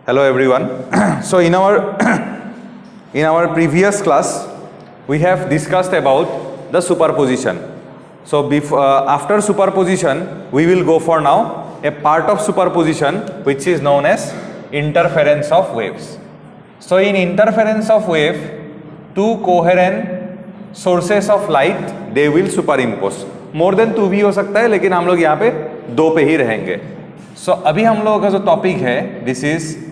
Hello everyone. So in our previous class we have discussed about the superposition. So after superposition we will go for now a part of superposition which is known as interference of waves. So in interference of wave, two coherent sources of light they will superimpose. More than two भी हो सकता है, लेकिन हम लोग यहाँ पे दो पे ही रहेंगे. So अभी हम लोगों का जो टॉपिक है this is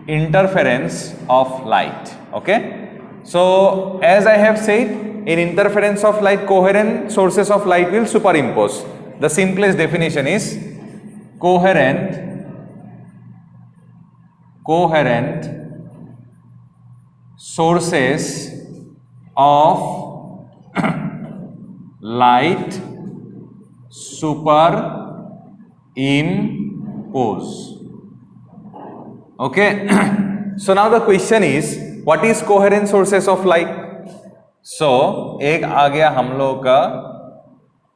interference of light. Okay, so as I have said, in interference of light coherent sources of light will superimpose. The simplest definition is coherent sources of light superimpose. Okay. So now the question is, what is coherent sources of light? So एक आ गया हम लोग का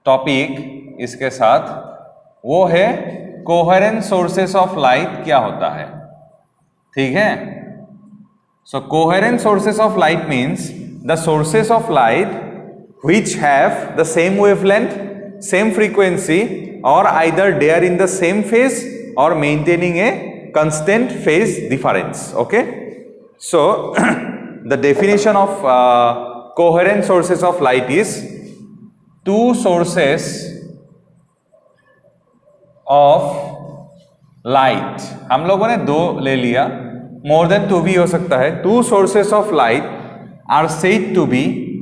topic इसके साथ, वो है coherent sources of light क्या होता है. ठीक है. So coherent sources of light means the sources of light which have the same wavelength, same frequency, or either they are in the same phase or maintaining a constant phase difference. Okay. So the definition of coherent sources of light is two sources of light. हम लोगों ने दो ले लिया, more than two भी हो सकता है. Two sources of light are said to be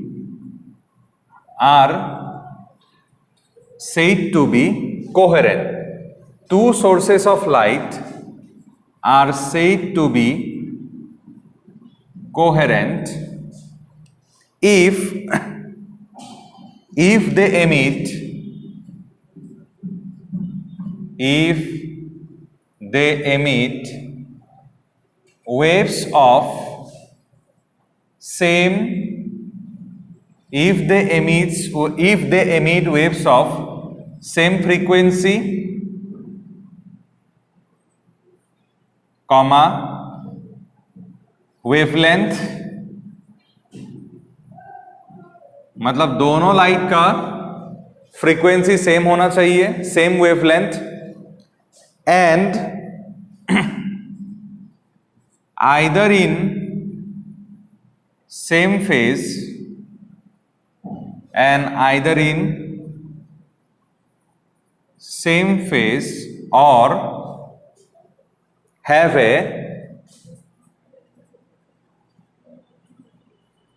coherent. Two sources of light are said to be coherent if they emit waves of same waves of same frequency, comma wavelength. मतलब दोनों light का frequency same होना चाहिए, same wavelength, and either in same phase or have a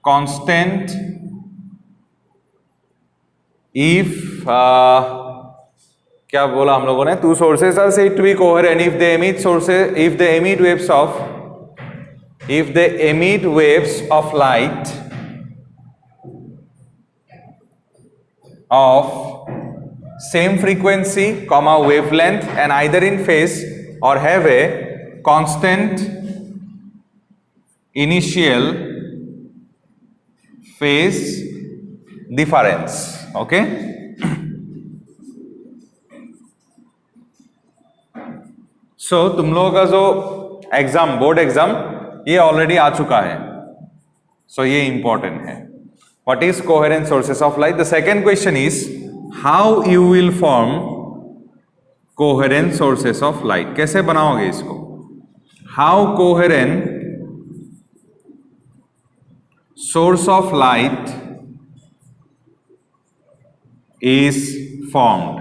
constant if क्या बोला हम लोगों ने, two sources are said to be coherent if they emit waves of light of same frequency, comma wavelength, and either in phase or have a constant initial phase difference. Okay. So तुम लोगों का जो exam, board exam, ये already आ चुका है. So ये important है. What is coherent sources of light? The second question is how you will form coherent sources of light. कैसे बनाओगे इसको? How coherent source of light is formed.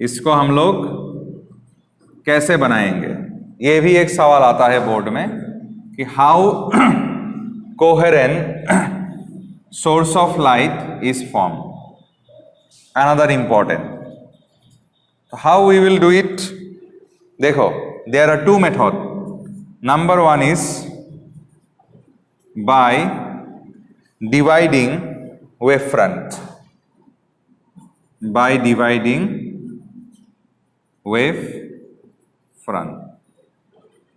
इसको हम लोग कैसे बनाएंगे? ये भी एक सवाल आता है बोर्ड में कि how coherent source of light is formed. Another important. How we will do it? देखो, there are two methods. Number one is by dividing wavefront. By dividing wavefront.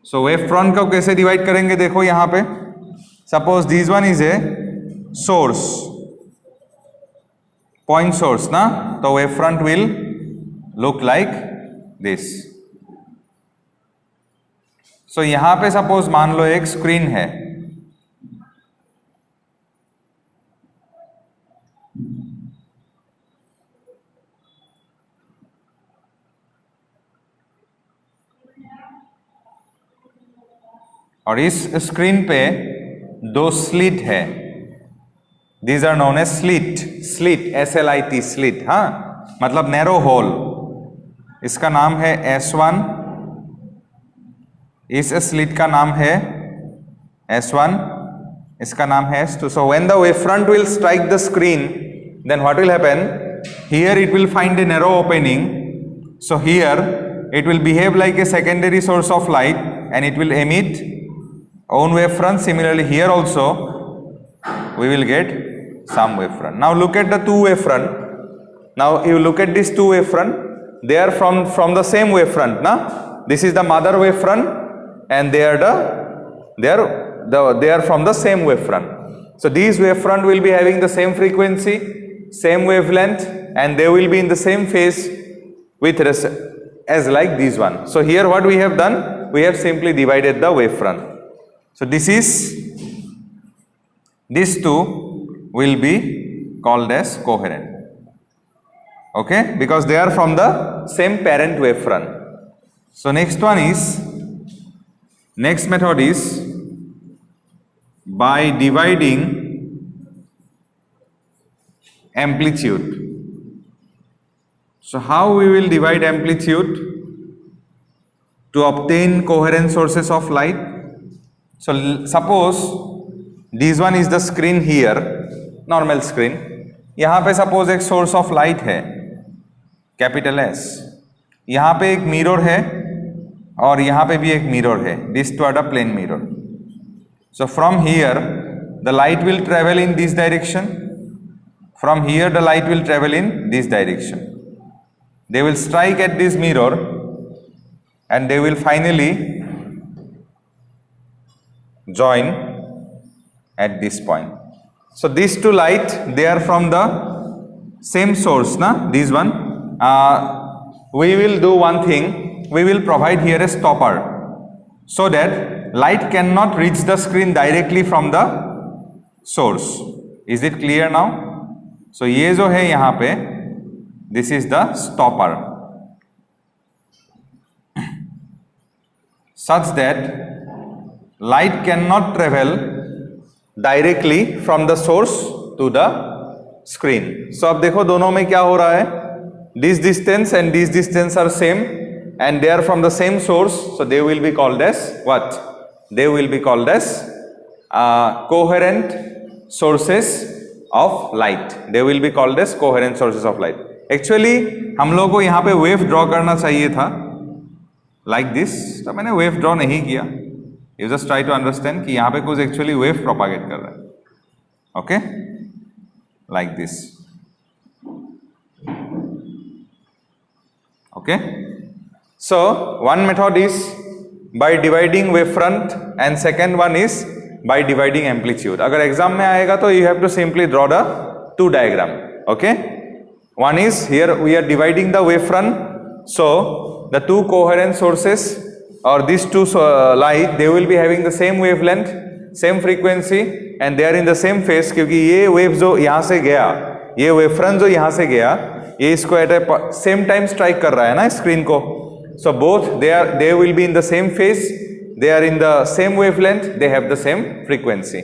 So wavefront को कैसे डिवाइड करेंगे? देखो यहाँ पे, suppose this one is a source, point source ना, तो wavefront will look like this. सो यहां पे सपोज मान लो एक स्क्रीन है, और इस स्क्रीन पे दो स्लिट है, these are known as slit, slit SLIT slit, हाँ मतलब नैरो होल। इसका नाम है S1, इस स्लिट का नाम है S1, इसका नाम है S2. So when the wave front will strike the screen, then what will happen? Here it will find a narrow opening. So here it will behave like a secondary source of light and it will emit own wave front. Similarly here also we will get some wave front. Now look at the two wave front. Now you look at these two wave front. They are from the same wave front. Na? This is the mother wave front and they are from the same wave front. So these wave front will be having the same frequency, same wavelength, and they will be in the same phase with as like this one. So here what we have done, we have simply divided the wave front. So these two will be called as coherent. Okay, because they are from the same parent wave front. So next method is by dividing amplitude. So how we will divide amplitude to obtain coherent sources of light? So suppose this one is the screen here, normal screen. यहाँ पे suppose एक source of light है, capital S. यहाँ पे एक mirror है और यहाँ पे भी एक mirror है. These two are the plane mirror. So from here the light will travel in this direction. From here the light will travel in this direction. They will strike at this mirror and they will finally join at this point. So these two light, they are from the same source, na? This one. We will do one thing. We will provide here a stopper so that light cannot reach the screen directly from the source. Is it clear now? So ये जो है यहाँ पे, this is the stopper, such that light cannot travel directly from the source to the screen. So अब देखो दोनों में क्या हो रहा है, this distance and this distance are same and they are from the same source, so they will be called as what? They will be called as coherent sources of light. They will be called as coherent sources of light. Actually हम लोगों को यहाँ पे wave draw करना चाहिए था like this, तो मैंने wave draw नहीं किया. You just try to understand कि यहाँ पे कुछ actually wave propagate कर रहा है. Okay, like this. Okay, so one method is by dividing wavefront and second one is by dividing amplitude. अगर एग्जाम में आएगा तो you have to simply draw the two diagram. Okay, one is here we are dividing the wavefront, so the two coherent sources or these two light, they will be having the same wavelength, same frequency and they are in the same phase, क्योंकि ये wave जो यहाँ से गया, ये wavefront जो यहाँ से गया, ये इसको at a same time strike कर रहा है ना screen को. So both they will be in the same phase, they are in the same wavelength, they have the same frequency.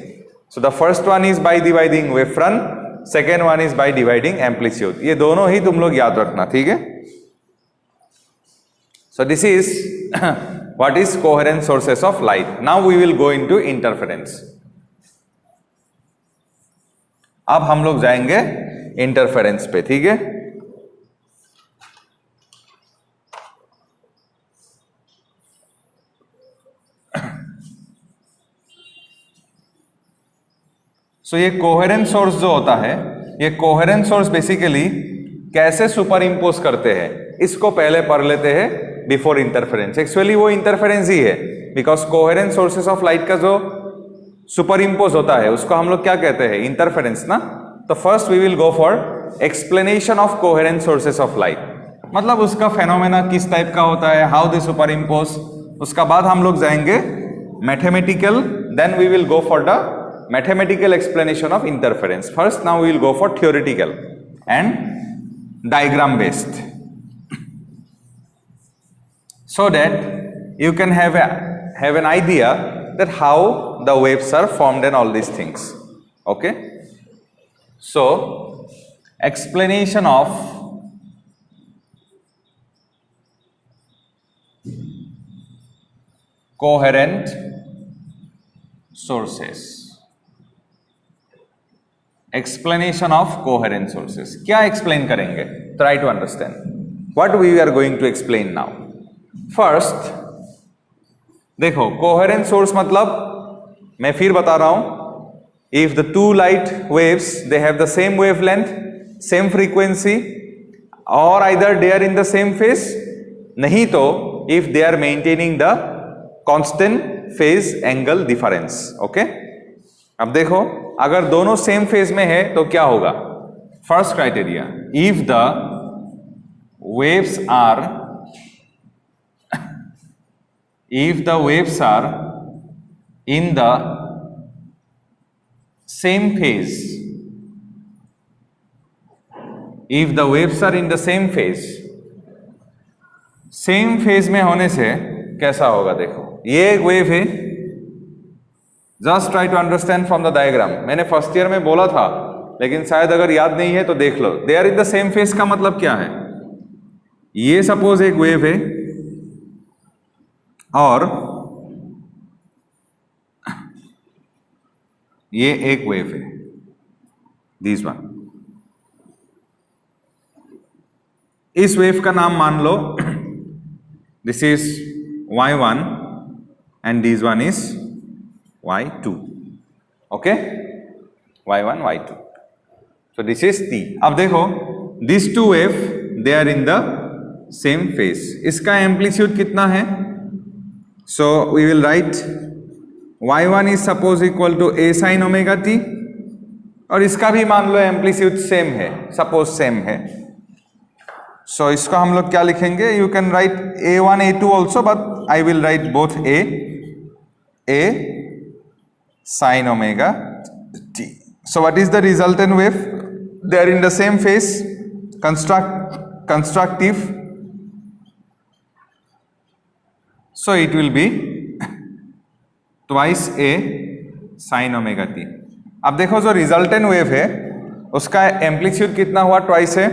So the first one is by dividing wavefront, second one is by dividing amplitude. ये दोनों ही तुम लोग याद रखना, ठीक है? So this is what is coherent sources of light. Now we will go into interference. अब हम लोग जाएंगे इंटरफेरेंस पे, ठीक है? So ये कोहेरेंट सोर्स जो होता है, ये कोहेरेंट सोर्स बेसिकली कैसे सुपर इम्पोज करते हैं, इसको पहले पढ़ लेते हैं बिफोर इंटरफेरेंस. एक्चुअली वो इंटरफेरेंस ही है, because coherent sources of light का जो सुपर इम्पोज होता है उसको हम लोग क्या कहते हैं, इंटरफेरेंस ना. तो first we will go for explanation of coherent sources of light. मतलब उसका फेनोमेना किस टाइप का होता है, हाउ दे सुपर इम्पोज, उसका बाद हम लोग जाएंगे mathematical, then we will go for the mathematical explanation of interference. First now we will go for theoretical and diagram based, so that you can have an idea that how the waves are formed and all these things. Okay, so explanation of coherent sources. Explanation of coherent sources. क्या explain करेंगे? Try to understand what we are going to explain now. First देखो, coherent source मतलब मैं फिर बता रहा हूं, if the two light waves they have the same wavelength, same frequency, और either they are in the same phase, नहीं तो if they are maintaining the constant phase angle difference. Okay, अब देखो अगर दोनों सेम फेज में है तो क्या होगा? First criteria, if the waves are in the same phase, if the waves are in the same phase, same phase में होने से कैसा होगा? देखो ये एक वेव है, just try to understand from the diagram. मैंने फर्स्ट ईयर में बोला था, लेकिन शायद अगर याद नहीं है तो देख लो. They are in the same phase का मतलब क्या है? ये सपोज एक वेव है और ये एक वेव है, दिस वन. इस वेव का नाम मान लो this is y1 and this one is y2. Okay, y1 y2. So this is t. अब देखो this two wave they are in the same phase. इसका एम्पलीट्यूड कितना है? So we will write y1 is suppose equal to a sin omega t, और इसका भी मान लो amplitude same है, सपोज सेम है. सो इसको हम लोग क्या लिखेंगे? You can write a1 a2 also, but I will write both a sin omega t. So what is the resultant wave? They are in the same phase, constructive. So it will be twice a sin omega t. अब देखो जो resultant wave है उसका amplitude कितना हुआ? Twice है,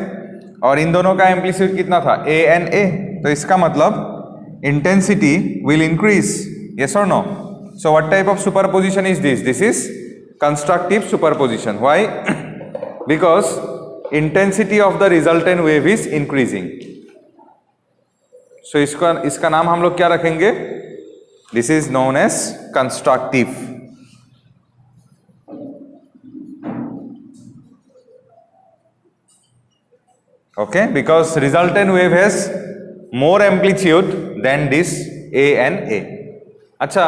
और इन दोनों का एम्पलीट्यूड कितना था? a and a. तो इसका मतलब इंटेंसिटी विल इंक्रीज, यस और no? So what type of superposition is this? This is constructive superposition. Why? Because intensity of the resultant wave is increasing. So इसका नाम हम लोग क्या रखेंगे? This is known as constructive. Okay, because resultant wave has more amplitude than this a and a. अच्छा,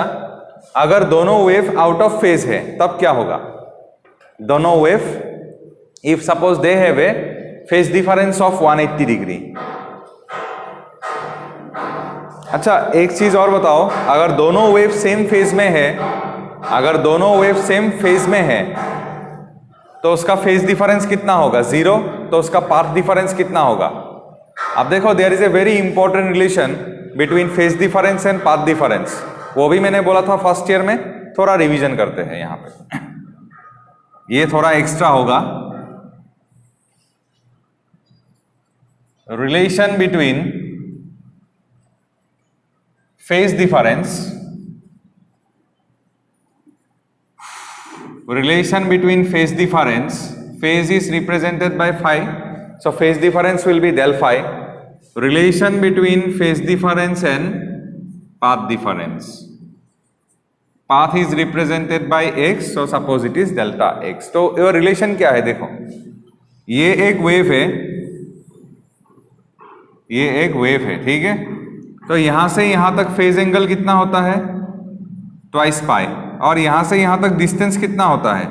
अगर दोनों wave out of phase है तब क्या होगा? दोनों wave, if suppose they have a phase difference of 180 degree. अच्छा, एक चीज और बताओ, अगर दोनों वेव सेम फेज में है, अगर दोनों वेव सेम फेज में है तो उसका फेज डिफरेंस कितना होगा? 0. तो उसका पाथ डिफरेंस कितना होगा? अब देखो there is a very important relation between phase difference and path difference. वो भी मैंने बोला था फर्स्ट ईयर में, थोड़ा रिवीजन करते हैं यहां पे. ये थोड़ा एक्स्ट्रा होगा. Relation between phase difference, relation between phase difference, phase is represented by phi, so phase difference will be del phi. Relation between phase difference and path difference, path is represented by x, so suppose it is delta x. तो ये relation क्या है? देखो ये एक wave है, ये एक वेव है, ठीक है? तो यहां से यहां तक फेज एंगल कितना होता है? ट्वाइस पाई. और यहां से यहां तक डिस्टेंस कितना होता है?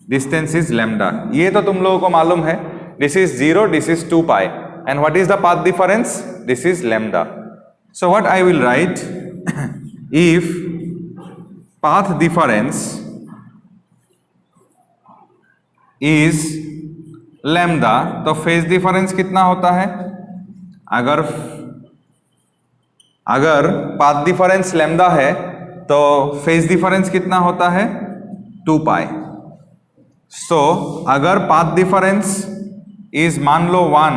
Distance is lambda. ये तो तुम लोगों को मालूम है. This is 0, this is 2 pi, and what is the path difference? This is lambda. So what I will write, if path difference is lambda, तो फेज डिफरेंस कितना होता है? अगर पाथ डिफरेंस लैम्डा है तो फेज डिफरेंस कितना होता है? 2 पाई। सो अगर पाथ डिफरेंस इज मान लो 1,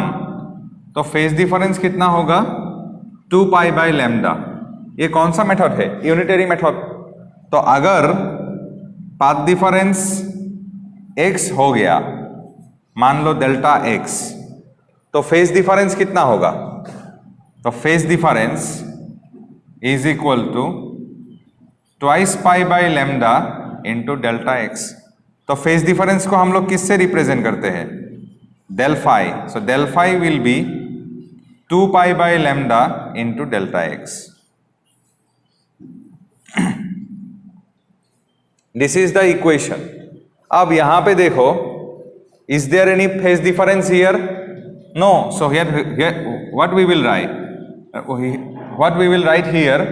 तो फेज डिफरेंस कितना होगा? 2 पाई बाई लैम्डा। ये कौन सा मेथड है? Unitary method. तो अगर पाथ डिफरेंस x हो गया, मान लो डेल्टा x, तो फेज डिफरेंस कितना होगा? तो phase difference is equal to twice pi by lambda into delta x। तो फेज डिफरेंस को हम लोग किससे रिप्रेजेंट करते हैं? Del phi. So del phi will be 2 pi by lambda into delta x। This is the equation. अब यहां पे देखो, is there any phase difference here? No. So here what we will write here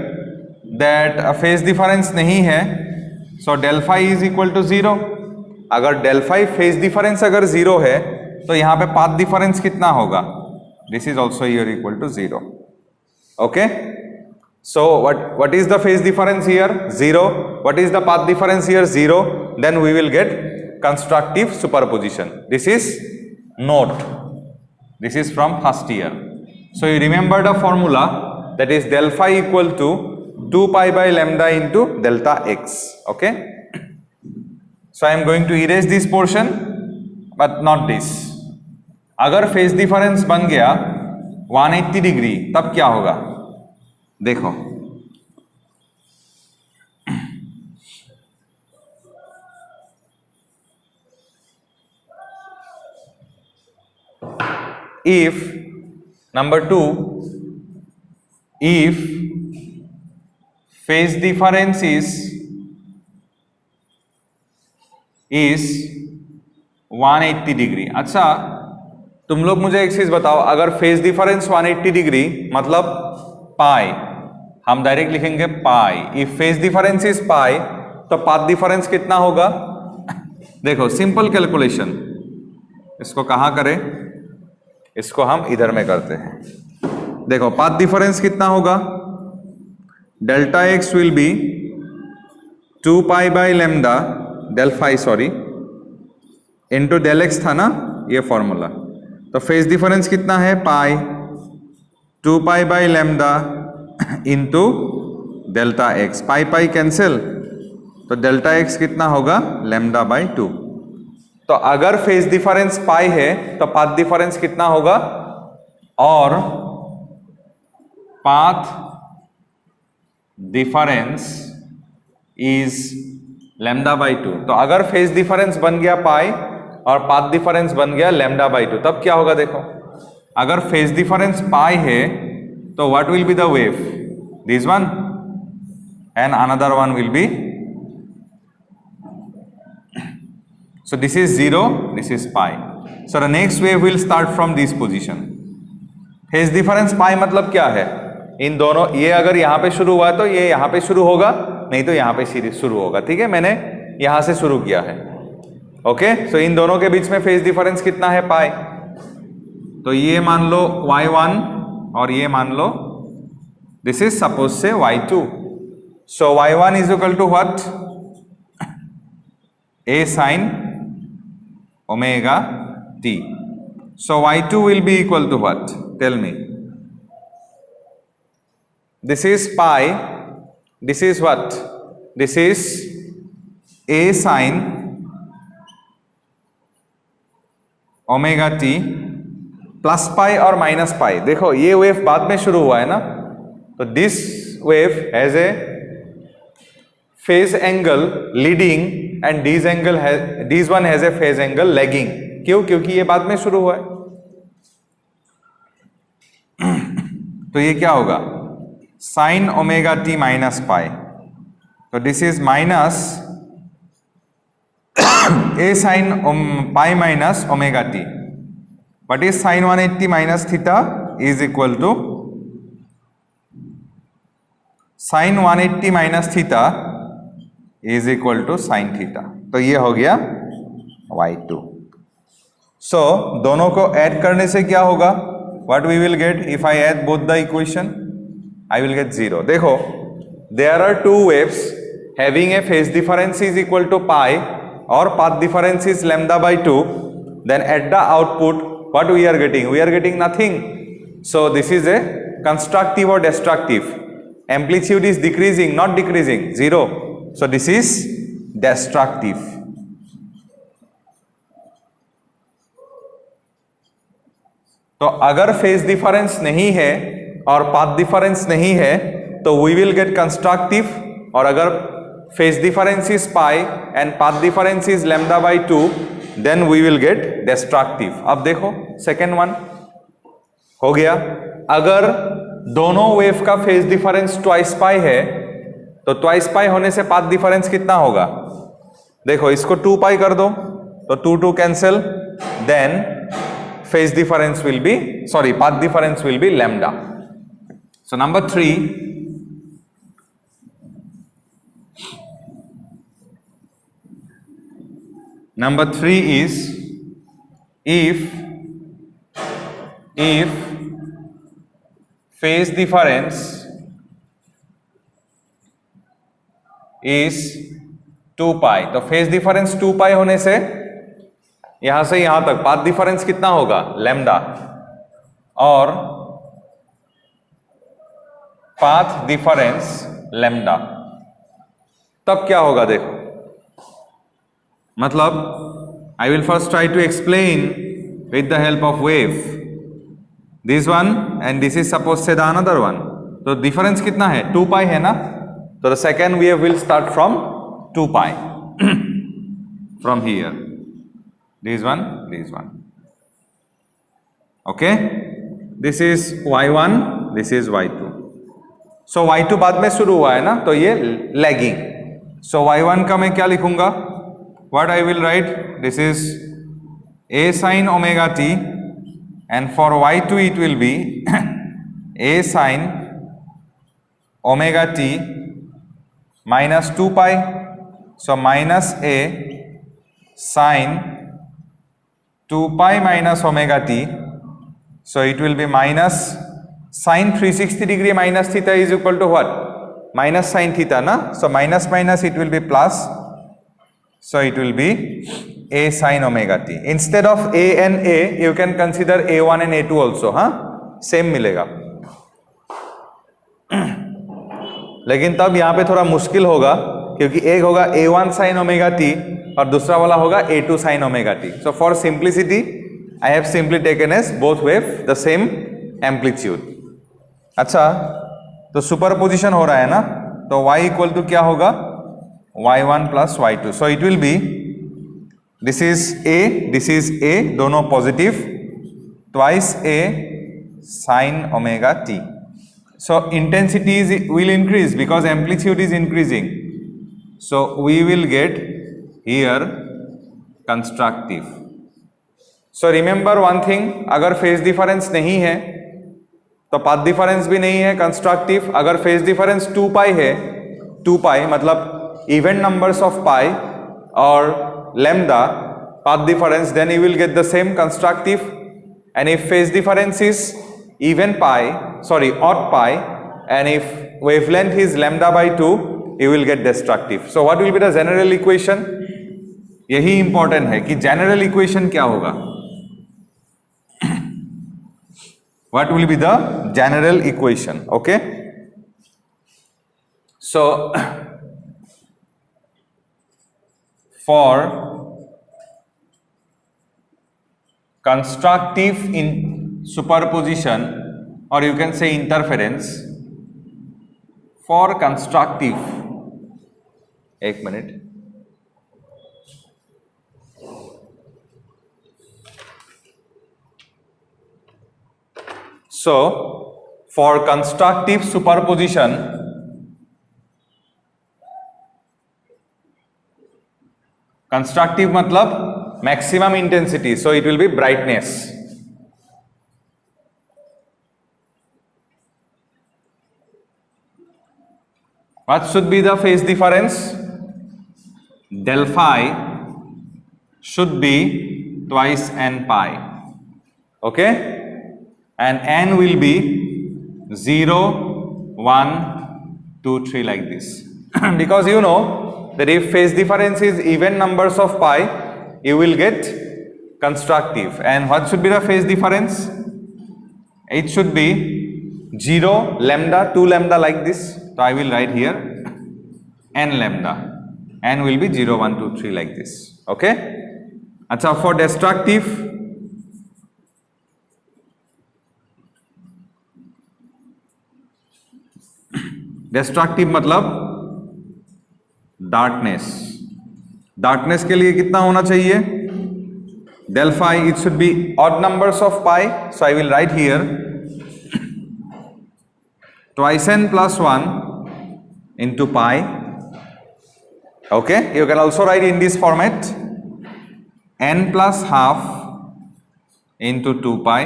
that phase difference नहीं है, so del phi is equal to 0। अगर del phi phase difference अगर 0 है तो यहां पे पाथ डिफरेंस कितना होगा? This is also here equal to 0। Okay, so what is the phase difference here? 0. What is the path difference here? 0. Then we will get constructive superposition. This is note. This is from first year. So you remember the formula, that is del phi equal to 2 pi by lambda into delta x. Okay, so I am going to erase this portion but not this. अगर phase difference बन गया 180 degree, तब क्या होगा? देखो, if number 2, if phase difference is 180 degree. अच्छा, तुम लोग मुझे एक चीज बताओ, अगर फेज डिफरेंस 180 डिग्री मतलब पाई, हम डायरेक्ट लिखेंगे pi. If phase difference is pi तो पाथ डिफरेंस कितना होगा? देखो, सिंपल कैलकुलेशन। इसको कहां करें? इसको हम इधर में करते हैं। देखो, पाथ डिफरेंस कितना होगा? Delta x will be 2 pi by lambda del phi, sorry, into del x था ना ये फॉर्मूला। तो फेज डिफरेंस कितना है? Pi 2 pi by lambda into delta x. Pi pi cancel, तो डेल्टा एक्स कितना होगा? Lambda by 2। तो अगर फेज डिफरेंस पाई है तो पाथ डिफरेंस कितना होगा? और path difference is lambda by 2। तो अगर फेज डिफरेंस बन गया पाई और पाथ डिफरेंस बन गया लैम्डा बाई 2, तब क्या होगा? देखो, अगर फेज डिफरेंस पाई है तो what will be the wave? This one and another one will be, so this is 0, this is pi. So the next wave will start from this position. Phase difference pi मतलब क्या है? इन दोनों, ये अगर यहाँ पे शुरू हुआ तो ये यहाँ पे शुरू होगा, नहीं तो यहाँ पे शुरू होगा। ठीक है, मैंने यहाँ से शुरू किया है। ओके, सो इन दोनों के बीच में फेज डिफरेंस कितना है? पाई। तो ये मान लो y1 और ये मान लो, this is suppose say y2। So y1 is equal to what? a sin omega t. So y2 will be equal to what? Tell me. This is pi. This is what? This is a sin omega t plus pi और minus pi. देखो, ये wave बाद में शुरू हुआ है ना, तो this wave has A phase angle leading and this one has A phase angle lagging. क्यों? क्योंकि ये बाद में शुरू हुआ है। तो ये क्या होगा? Sine omega t minus pi. तो this is minus a sine pi minus omega t. What is sin 180 minus theta is equal to sine 180 minus theta is equal to sine theta. तो ये हो गया y2। सो दोनों को add करने से क्या होगा, what we will get if I add both the equation, I will get 0। देखो, there are two waves having a phase difference is equal to pi और path difference is lambda by 2, then at the output what we are getting nothing. So this is a constructive or destructive? Amplitude is decreasing, not decreasing, 0. So this is destructive. तो अगर phase difference नहीं है और path difference नहीं है तो we will gate constructive, और अगर phase difference is pi and path difference is lambda by 2 then we will get destructive. अब देखो सेकेंड वन हो गया। अगर दोनों वेव का फेज डिफरेंस ट्वाइस पाई है तो ट्वाइस पाई होने से पाथ डिफरेंस कितना होगा, देखो इसको 2 पाई कर दो तो 2 2 cancel, then phase difference will be path difference will be lambda. So number 3, number 3 is if phase difference is 2 pi, तो फेज डिफरेंस 2 पाई होने से यहां से यहां तक पाथ डिफरेंस कितना होगा, लैम्डा, और पाथ डिफरेंस लैम्डा। तब क्या होगा देखो, मतलब I will first try to explain with the help of wave this one and this is suppose say the another one। तो डिफरेंस कितना है, 2 पाई है ना, तो the second wave will start from 2 pi from here, this one, okay, this is y1, this is y2। so y2 बाद में शुरू हुआ है ना, तो ये लैगिंग। so y1 का मैं क्या लिखूंगा, what I will write, this is a sin omega t and for y2 it will be a sin omega t minus 2 pi, so minus a sin 2 pi minus omega t, so it will be minus sin 360 degree minus theta is equal to what, minus sin theta na, so minus minus it will be plus, so it will be a sin omega t। instead of a and a you can consider a1 and a2 also, हाँ same मिलेगा। लेकिन तब यहाँ पे थोड़ा मुश्किल होगा क्योंकि एक होगा a1 sin omega t और दूसरा वाला होगा a2 sin omega t। so for simplicity I have simply taken as both wave the same amplitude। अच्छा, तो सुपरपोजिशन हो रहा है ना, तो y इक्वल टू क्या होगा, y1 plus y2, so it will be this is a दोनों positive, twice a sin omega t, so intensity will increase because amplitude is increasing, so we will get here constructive। so remember one thing, अगर phase difference नहीं है तो path difference भी नहीं है constructive. अगर phase difference 2 पाई है, 2 पाई मतलब even numbers of pi or lambda path difference, then you will get the same constructive, and if phase difference is even odd pi and if wavelength is lambda by 2 you will get destructive। so what will be the general equation, यही important है कि general equation क्या होगा, what will be the general equation, okay। so for constructive in superposition or you can say interference, for constructive, एक minute, so for constructive superposition constructive मतलब maximum intensity, so it will be brightness. what should be the phase difference? Del phi should be twice n pi, okay, and n will be 0, 1, 2, 3 like this. Because you know that if phase difference is even numbers of pi, you will get constructive. And what should be the phase difference? It should be 0, lambda, 2 lambda like this. So I will write here n lambda. N will be 0, 1, 2, 3 like this. Okay. Acha, for destructive, destructive मतलब darkness. Darkness के लिए कितना होना चाहिए? Del phi, it should be odd numbers of pi. So I will write here twice n plus 1 into pi. Okay, you can also write in this format n plus half into 2 pi.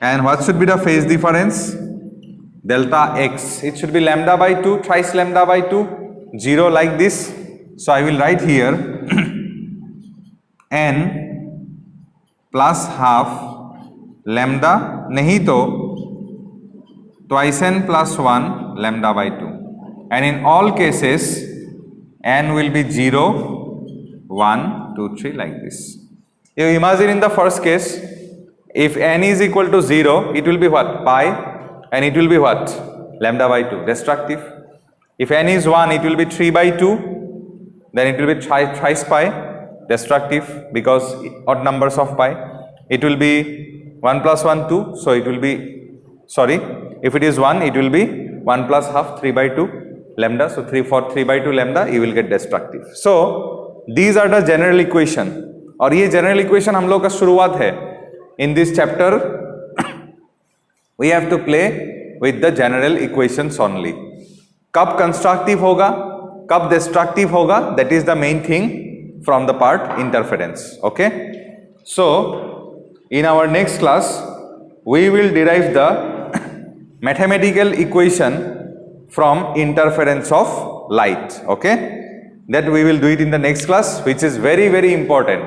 And what should be the phase difference? Delta x, it should be lambda by 2, thrice lambda by 2, 0 like this. So I will write here n plus half lambda, nahi to twice n plus 1 lambda by 2. And in all cases n will be 0, 1, 2, 3 like this. You imagine in the first case, if n is equal to 0, it will be what? Pi, and it will be what? Lambda by 2, destructive. If n is 1, it will be 3 by 2, then it will be thrice pi, destructive, because odd numbers of pi. It will be 1 plus 1, 2, so it will be, sorry, if it is 1, it will be 1 plus half, 3 by 2 lambda. So 3 by 2 lambda, you will get destructive. So these are the general equation. और ये general equation हम लोग का शुरुआत है. In this chapter we have to play with the general equations only. कब constructive होगा, कब destructive होगा, that is the main thing from the part interference. Okay, so in our next class we will derive the mathematical equation from interference of light. Okay, that we will do it in the next class, which is very, very important.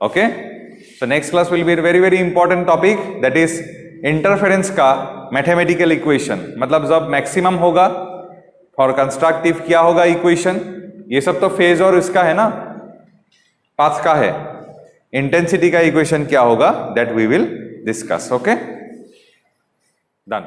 Okay, so next class will be a very, very important topic, that is interference का mathematical equation. मतलब जब maximum होगा for constructive क्या होगा equation, ये सब तो phase और इसका है ना, path का है. Intensity का equation क्या होगा, that we will discuss. Okay, done.